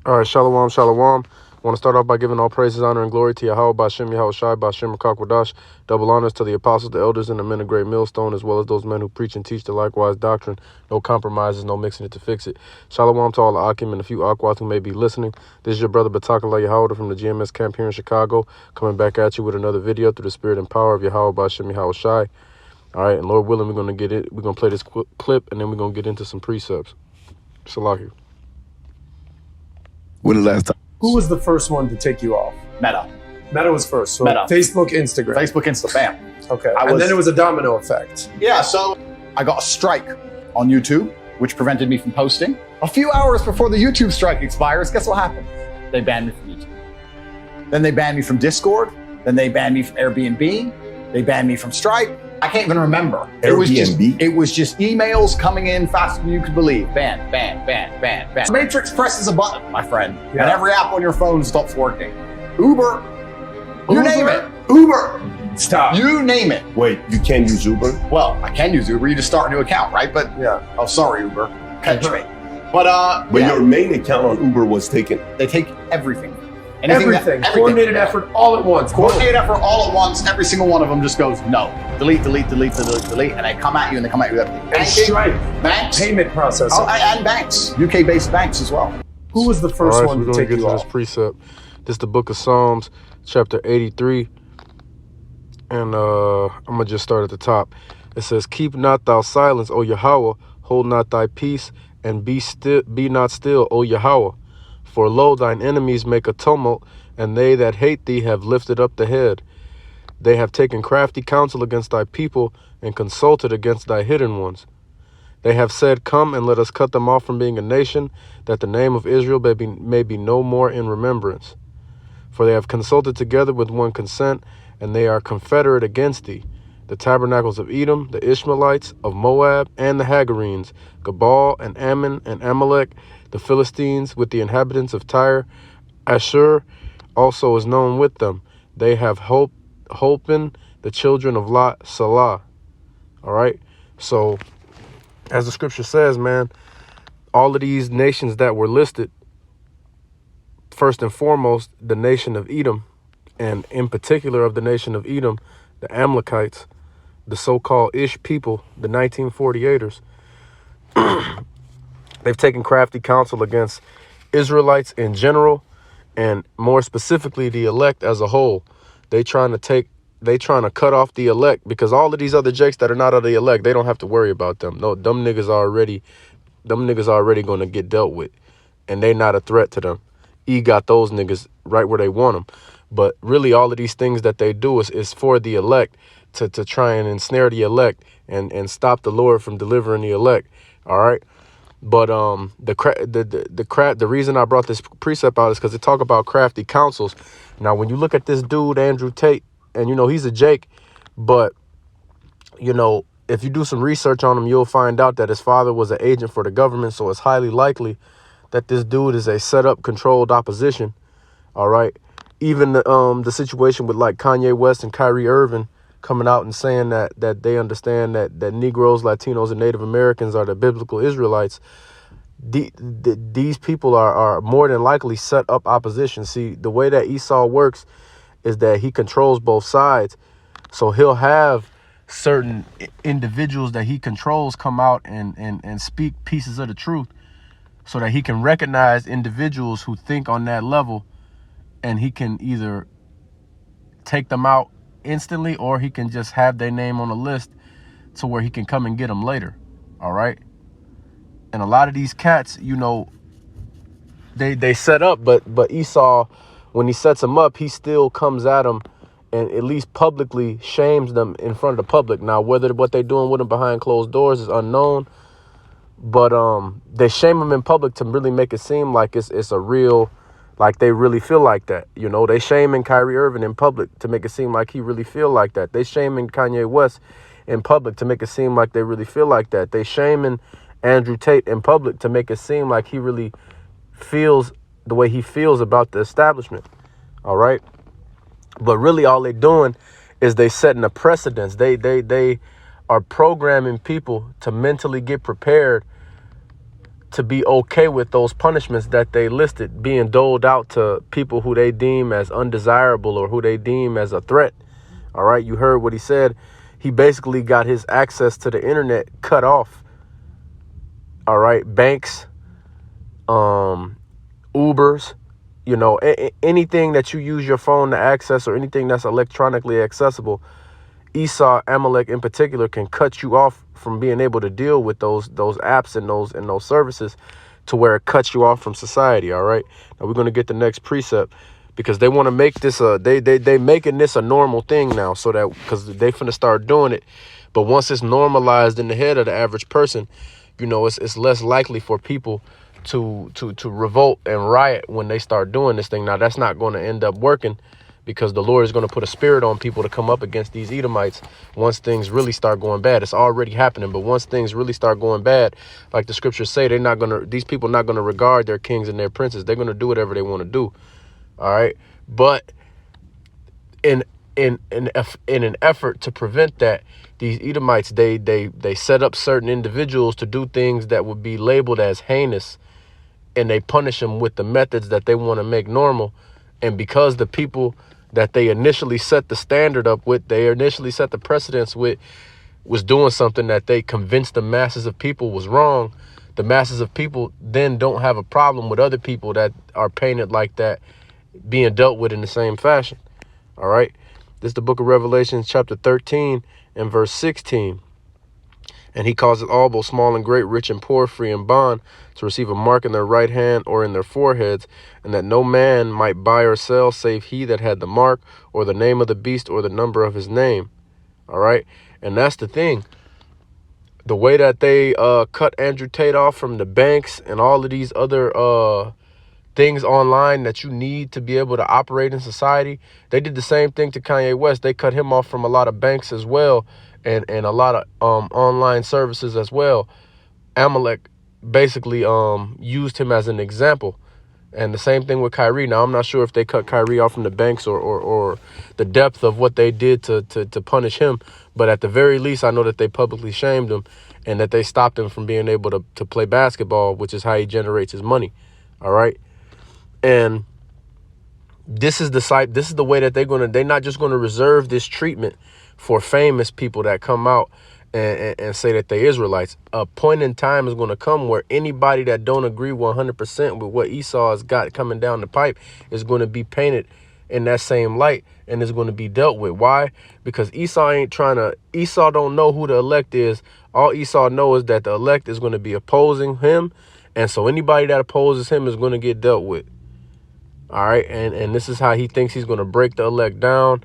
All right, shalom, shalom. I want to start off by giving all praises, honor, and glory to Yahweh, Bashem, Yahweh Shai, Bashem, Rakakwadash. Double honors to the apostles, the elders, and the men of great millstone, as well as those men who preach and teach the likewise doctrine. No compromises, no mixing it to fix it. Shalom to all the Akim and a few Aquas who may be listening. This is your brother Batakala Yahweh from the GMS camp here in Chicago, coming back at you with another video through the spirit and power of Yahweh, Bashem, Yahweh Shai. All right, and Lord willing, we're going to get it. We're going to play this clip, and then we're going to get into some precepts. Salahi. When the last time? Who was the first one to take you off? Meta. Meta was first. So Meta. Facebook, Instagram. Facebook, Insta, bam. Okay. And then it was a domino effect. Yeah, so I got a strike on YouTube, which prevented me from posting. A few hours before the YouTube strike expires, guess what happened? They banned me from YouTube. Then they banned me from Discord. Then they banned me from Airbnb. They banned me from Stripe. I can't even remember. Airbnb? It was just emails coming in faster than you could believe. Ban, ban, ban, ban, ban. Matrix presses a button, my friend, and every app on your phone stops working. Uber, you name it. Uber, stop. You name it. Wait, you can't use Uber? Well, I can use Uber. You just start a new account, right? But oh, sorry, Uber, catch me. But your main account on Uber was taken. They take everything. Everything. Coordinated effort all at once. Coordinated effort all at once. Every single one of them just goes, no. Delete, delete, delete, delete, delete. And they come at you and they come at you with everything. Banking, Stripe. banks. Payment processing. Oh, and banks. UK-based banks as well. Who was the first one to take you off? We're going to get to this precept. This is the book of Psalms, chapter 83. And I'm going to just start at the top. It says, keep not thou silence, O Yahweh. Hold not thy peace, and be not still, O Yahweh. For lo, thine enemies make a tumult, and they that hate thee have lifted up the head. They have taken crafty counsel against thy people, and consulted against thy hidden ones. They have said, come and let us cut them off from being a nation, that the name of Israel may be no more in remembrance. For they have consulted together with one consent, and they are confederate against thee. The tabernacles of Edom, the Ishmaelites, of Moab, and the Hagarenes, Gabal, and Ammon, and Amalek, the Philistines, with the inhabitants of Tyre. Ashur also is known with them. They have holpen the children of Lot, Salah. All right. So, as the scripture says, man, all of these nations that were listed, first and foremost, the nation of Edom, and in particular of the nation of Edom, the Amalekites, the so-called Ish people, the 1948ers, they've taken crafty counsel against Israelites in general, and more specifically the elect as a whole. They trying to cut off the elect, because all of these other jakes that are not of the elect, they don't have to worry about them. No, them niggas already going to get dealt with, and they not a threat to them. E got those niggas right where they want them. But really, all of these things that they do is for the elect, to try and ensnare the elect and stop the Lord from delivering the elect. All right. But the reason I brought this precept out is because it talk about crafty counsels. Now, when you look at this dude, Andrew Tate, and, he's a Jake, but, if you do some research on him, you'll find out that his father was an agent for the government. So it's highly likely that this dude is a set up, controlled opposition. All right. Even the situation with like Kanye West and Kyrie Irving coming out and saying that they understand that Negroes, Latinos, and Native Americans are the biblical Israelites. These people are more than likely set up opposition. See, the way that Esau works is that he controls both sides. So he'll have certain individuals that he controls come out and speak pieces of the truth, so that he can recognize individuals who think on that level, and he can either take them out instantly, or he can just have their name on a list to where he can come and get them later. All right. And a lot of these cats, they set up, but Esau, when he sets them up, he still comes at them and at least publicly shames them in front of the public. Now, whether what they're doing with them behind closed doors is unknown, but they shame them in public to really make it seem like it's a real, like they really feel like that. They shaming Kyrie Irving in public to make it seem like he really feel like that. They shaming Kanye West in public to make it seem like they really feel like that. They shaming Andrew Tate in public to make it seem like he really feels the way he feels about the establishment. All right. But really all they doing is they setting a precedence. They are programming people to mentally get prepared to be okay with those punishments that they listed being doled out to people who they deem as undesirable or who they deem as a threat. All right. You heard what he said. He basically got his access to the internet cut off. All right. Banks, Ubers, you know, anything that you use your phone to access or anything that's electronically accessible. Esau, Amalek in particular, can cut you off from being able to deal with those apps and those services, to where it cuts you off from society. All right. Now we're going to get the next precept, because they want to make this they making this a normal thing now, so that because they finna start doing it. But once it's normalized in the head of the average person, you know, it's less likely for people to revolt and riot when they start doing this thing. Now that's not going to end up working, because the Lord is going to put a spirit on people to come up against these Edomites once things really start going bad. It's already happening, but once things really start going bad, like the scriptures say, these people not going to regard their kings and their princes. They're going to do whatever they want to do. All right. But in an effort to prevent that, these Edomites, they set up certain individuals to do things that would be labeled as heinous, and they punish them with the methods that they want to make normal. And because the people that they initially set the standard up with, they initially set the precedence with, was doing something that they convinced the masses of people was wrong, the masses of people then don't have a problem with other people that are painted like that being dealt with in the same fashion. All right. This is the book of Revelation, chapter 13 and verse 16. And he causeth all, both small and great, rich and poor, free and bond, to receive a mark in their right hand or in their foreheads, and that no man might buy or sell save he that had the mark, or the name of the beast, or the number of his name. All right. And that's the thing. The way that they cut Andrew Tate off from the banks and all of these other things online that you need to be able to operate in society, they did the same thing to Kanye West. They cut him off from a lot of banks as well, and a lot of online services as well. Amalek basically used him as an example. And the same thing with Kyrie. Now, I'm not sure if they cut Kyrie off from the banks or the depth of what they did to punish him. But at the very least, I know that they publicly shamed him, and that they stopped him from being able to play basketball, which is how he generates his money. All right. And this is the way that they're not just going to reserve this treatment for famous people that come out and say that they Israelites. A point in time is going to come where anybody that don't agree 100% with what Esau has got coming down the pipe is going to be painted in that same light, and is going to be dealt with. Why? Because Esau don't know who the elect is. All Esau knows is that the elect is going to be opposing him. And so anybody that opposes him is going to get dealt with. All right. And this is how he thinks he's going to break the elect down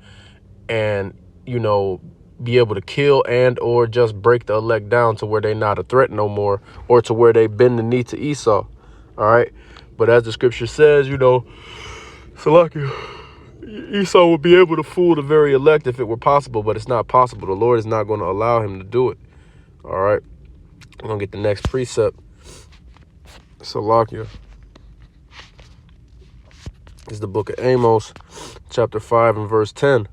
and, you know, be able to kill and or just break the elect down to where they're not a threat no more, or to where they bend the knee to Esau. All right. But as the scripture says, you know, Salakia, Esau would be able to fool the very elect if it were possible, but it's not possible. The Lord is not going to allow him to do it. All right. I'm going to get the next precept. Salakia. Is the book of Amos, chapter 5 and verse 10.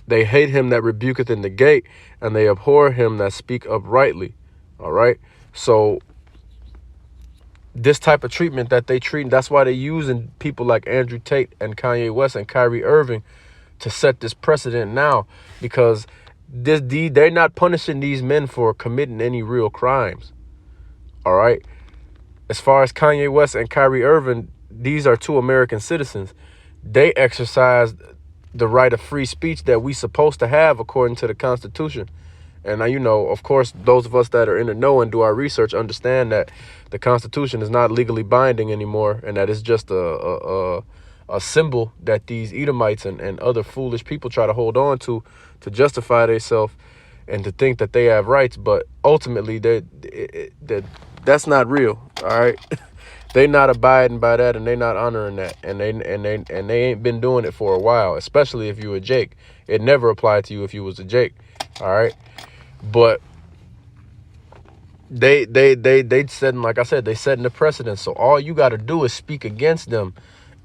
They hate him that rebuketh in the gate, and they abhor him that speak uprightly. All right. So this type of treatment that they treat, that's why they're using people like Andrew Tate and Kanye West and Kyrie Irving to set this precedent now, because they're not punishing these men for committing any real crimes. All right. As far as Kanye West and Kyrie Irving, these are two American citizens. They exercise the right of free speech that we supposed to have according to the Constitution. And now, you know, of course, those of us that are in the know and do our research understand that the Constitution is not legally binding anymore, and that it's just a symbol that these Edomites and other foolish people try to hold on to justify themselves and to think that they have rights. But ultimately, that's not real. All right. They not abiding by that, and they not honoring that, and they ain't been doing it for a while. Especially if you a Jake, it never applied to you if you was a Jake. All right, but they setting, like I said, they setting the precedent. So all you got to do is speak against them,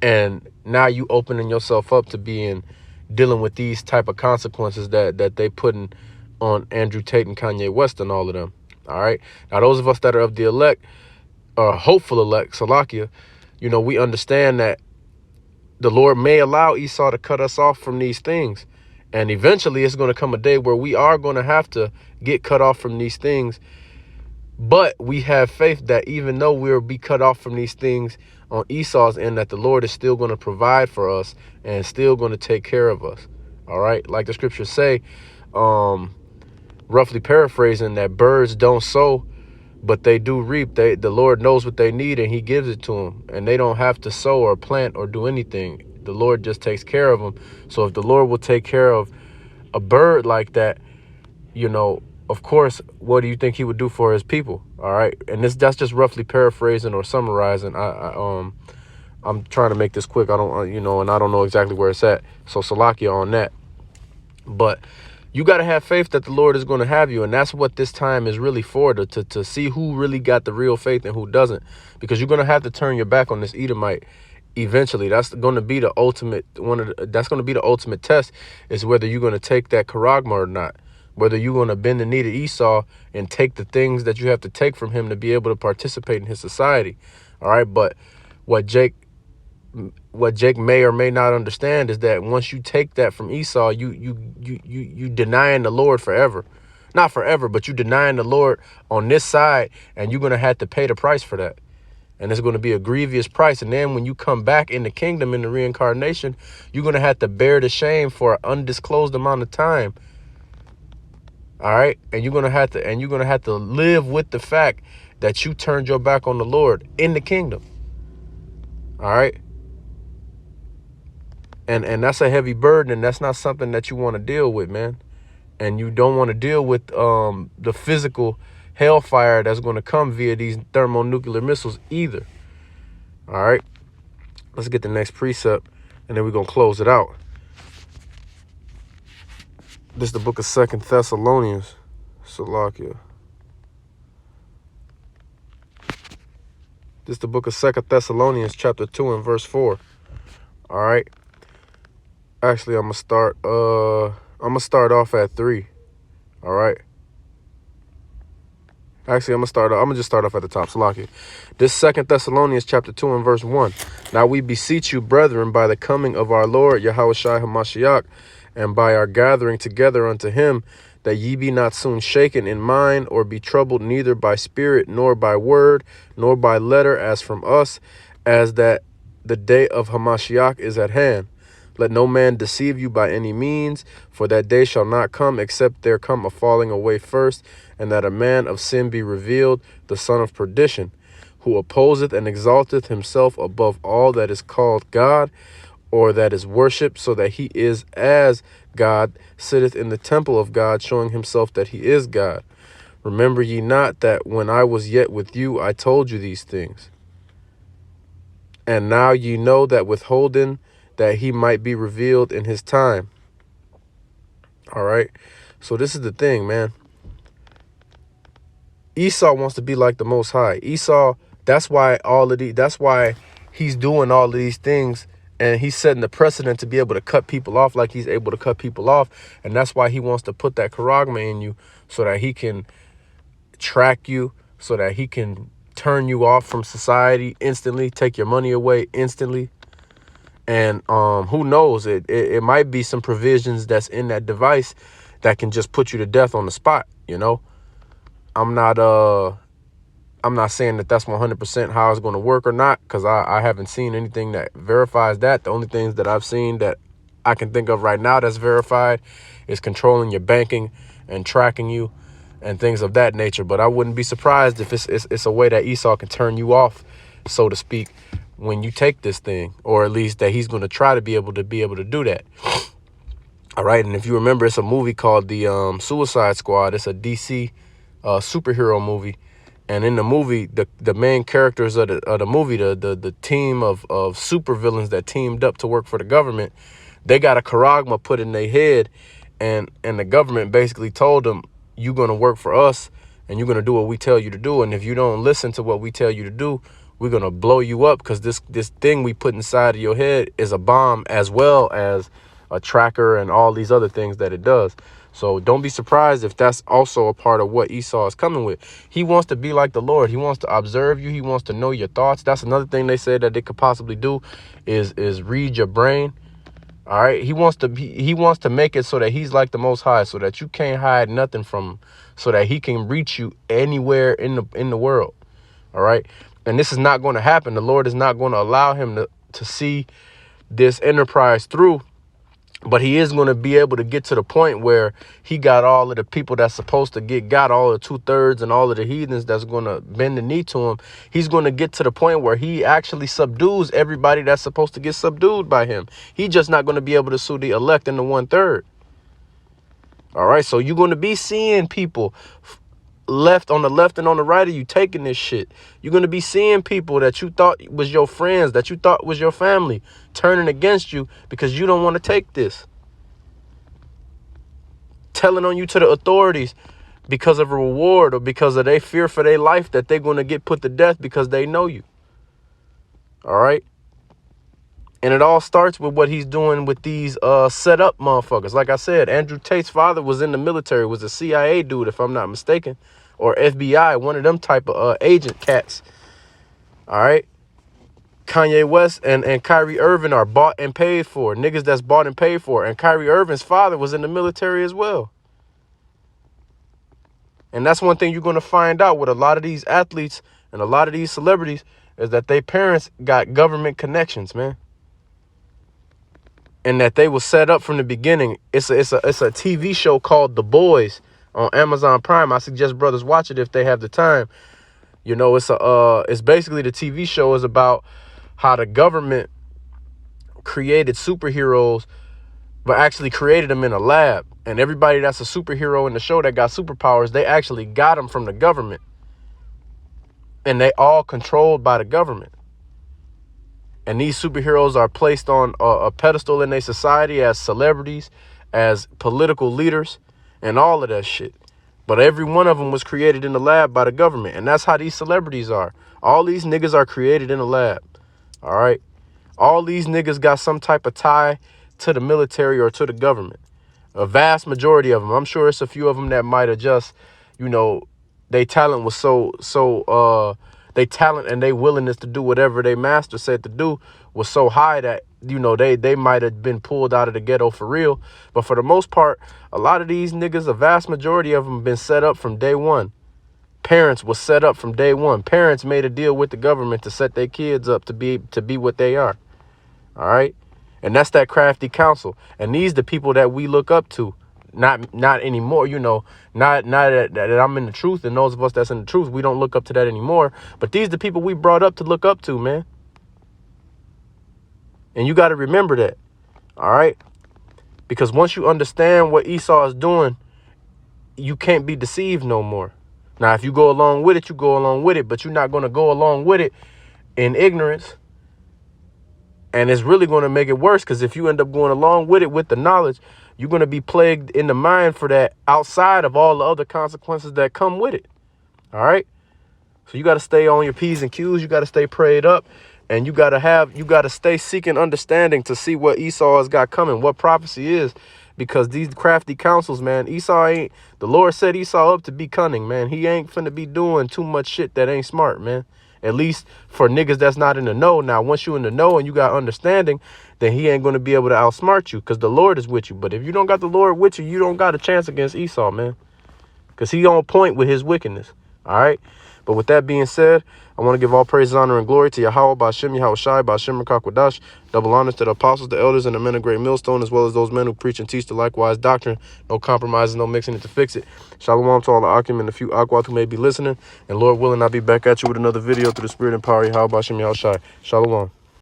and now you opening yourself up to dealing with these type of consequences that they putting on Andrew Tate and Kanye West and all of them. All right, now those of us that are of the elect, hopeful elect, Salakia, you know, we understand that the Lord may allow Esau to cut us off from these things. And eventually it's going to come a day where we are going to have to get cut off from these things. But we have faith that even though we'll be cut off from these things on Esau's end, that the Lord is still going to provide for us and still going to take care of us. All right. Like the scriptures say, roughly paraphrasing, that birds don't sow, but they do reap. The Lord knows what they need and he gives it to them, and they don't have to sow or plant or do anything. The Lord just takes care of them. So if the Lord will take care of a bird like that, you know, of course, what do you think he would do for his people? All right. And that's just roughly paraphrasing or summarizing. I'm trying to make this quick. I don't, and I don't know exactly where it's at. So Salakia on that. But you got to have faith that the Lord is going to have you. And that's what this time is really for, to see who really got the real faith and who doesn't. Because you're going to have to turn your back on this Edomite eventually. That's going to be the ultimate that's going to be the ultimate test, is whether you're going to take that charagma or not. Whether you're going to bend the knee to Esau and take the things that you have to take from him to be able to participate in his society. All right. But what Jake may or may not understand is that once you take that from Esau, you denying the Lord forever. Not forever, but you denying the Lord on this side, and you're going to have to pay the price for that. And it's going to be a grievous price. And then when you come back in the kingdom, in the reincarnation, you're going to have to bear the shame for an undisclosed amount of time. All right. And you're going to have to live with the fact that you turned your back on the Lord in the kingdom. All right. And that's a heavy burden, and that's not something that you want to deal with, man. And you don't want to deal with the physical hellfire that's going to come via these thermonuclear missiles either. All right. Let's get the next precept, and then we're going to close it out. This is the book of 2 Thessalonians. Salakia. This is the book of 2 Thessalonians, chapter 2 and verse 4. All right. Actually, I'm gonna start off at 3. All right. Actually, I'm gonna just start off at the top. Salakia. This 2 Thessalonians chapter 2 and verse 1. Now we beseech you, brethren, by the coming of our Lord Yahushua HaMashiach, and by our gathering together unto him, that ye be not soon shaken in mind, or be troubled neither by spirit, nor by word, nor by letter, as from us, as that the day of Hamashiach is at hand. Let no man deceive you by any means, for that day shall not come, except there come a falling away first, and that a man of sin be revealed, the son of perdition, who opposeth and exalteth himself above all that is called God, or that is worshipped, so that he is as God, sitteth in the temple of God, showing himself that he is God. Remember ye not that when I was yet with you, I told you these things? And now ye know that withholding, that he might be revealed in his time. All right. So this is the thing, man. Esau wants to be like the Most High. Esau, that's why he's doing all of these things, and he's setting the precedent to be able to cut people off like he's able to cut people off. And that's why he wants to put that charagma in you, so that he can track you, so that he can turn you off from society instantly, take your money away instantly. And who knows, it might be some provisions that's in that device that can just put you to death on the spot. You know, I'm not saying that that's 100% how it's going to work or not, because I haven't seen anything that verifies that. The only things that I've seen that I can think of right now that's verified is controlling your banking and tracking you and things of that nature. But I wouldn't be surprised if it's a way that Esau can turn you off, so to speak, when you take this thing, or at least that he's going to try to be able to do that. All right. And if you remember, it's a movie called the Suicide Squad. It's a DC superhero movie. And in the movie, the main characters of the movie, the team of supervillains that teamed up to work for the government, they got a charagma put in their head, and the government basically told them, you're going to work for us and you're going to do what we tell you to do. And if you don't listen to what we tell you to do, we're going to blow you up, because this thing we put inside of your head is a bomb, as well as a tracker and all these other things that it does. So don't be surprised if that's also a part of what Esau is coming with. He wants to be like the Lord. He wants to observe you. He wants to know your thoughts. That's another thing they said that they could possibly do is read your brain. All right. He wants to make it so that he's like the Most High, so that you can't hide nothing from him, so that he can reach you anywhere in the world. All right. And this is not going to happen. The Lord is not going to allow him to see this enterprise through. But he is going to be able to get to the point where he got all of the people that's supposed to got all the 2/3 and all of the heathens that's going to bend the knee to him. He's going to get to the point where he actually subdues everybody that's supposed to get subdued by him. He's just not going to be able to sue the elect in the 1/3. All right. So you're going to be seeing people left and on the right of you taking this shit. You're going to be seeing people that you thought was your friends, that you thought was your family, turning against you because you don't want to take this. Telling on you to the authorities because of a reward or because of their fear for their life that they're going to get put to death because they know you. All right. And it all starts with what he's doing with these set up motherfuckers. Like I said, Andrew Tate's father was in the military, was a CIA dude, if I'm not mistaken, or FBI, one of them type of agent cats. All right. Kanye West and Kyrie Irving are bought and paid for. Niggas that's bought and paid for. And Kyrie Irving's father was in the military as well. And that's one thing you're going to find out with a lot of these athletes and a lot of these celebrities is that their parents got government connections, man. And that they were set up from the beginning. It's a TV show called The Boys on Amazon Prime. I suggest brothers watch it if they have the time. You know, it's basically the TV show is about how the government created superheroes, but actually created them in a lab. And everybody that's a superhero in the show that got superpowers, they actually got them from the government. And they all controlled by the government. And these superheroes are placed on a pedestal in their society as celebrities, as political leaders, and all of that shit. But every one of them was created in the lab by the government. And that's how these celebrities are. All these niggas are created in a lab. All right. All these niggas got some type of tie to the military or to the government. A vast majority of them. I'm sure it's a few of them that might have just, you know, their talent was they talent and their willingness to do whatever their master said to do was so high that, you know, they might have been pulled out of the ghetto for real. But for the most part, a lot of these niggas, a vast majority of them been set up from day one. Parents was set up from day one. Parents made a deal with the government to set their kids up to be what they are. All right. And that's that crafty counsel. And these the people that we look up to. Not anymore, you know, not that I'm in the truth, and those of us that's in the truth, we don't look up to that anymore. But these the people we brought up to look up to, man. And you got to remember that. All right. Because once you understand what Esau is doing, you can't be deceived no more. Now, if you go along with it, you go along with it, but you're not going to go along with it in ignorance. And it's really going to make it worse, because if you end up going along with it with the knowledge, you're going to be plagued in the mind for that outside of all the other consequences that come with it. All right. So you got to stay on your P's and Q's. You got to stay prayed up, and you got to stay seeking understanding to see what Esau has got coming, what prophecy is, because these crafty counsels, man, the Lord set Esau up to be cunning, man. He ain't finna be doing too much shit that ain't smart, man. At least for niggas that's not in the know. Now, once you in the know and you got understanding, then he ain't going to be able to outsmart you, because the Lord is with you. But if you don't got the Lord with you, you don't got a chance against Esau, man, because he on point with his wickedness. All right. But with that being said, I want to give all praise, honor, and glory to Yahweh, Ba'Shem, Yahushai, Ba'Shem, Rakakwadash. Double honors to the apostles, the elders, and the men of great millstone, as well as those men who preach and teach the likewise doctrine. No compromises, no mixing it to fix it. Shalom to all the Akim and the few Akwat who may be listening. And Lord willing, I'll be back at you with another video through the spirit and power of Yahweh, Ba'Shem, Yahushai. Shalom.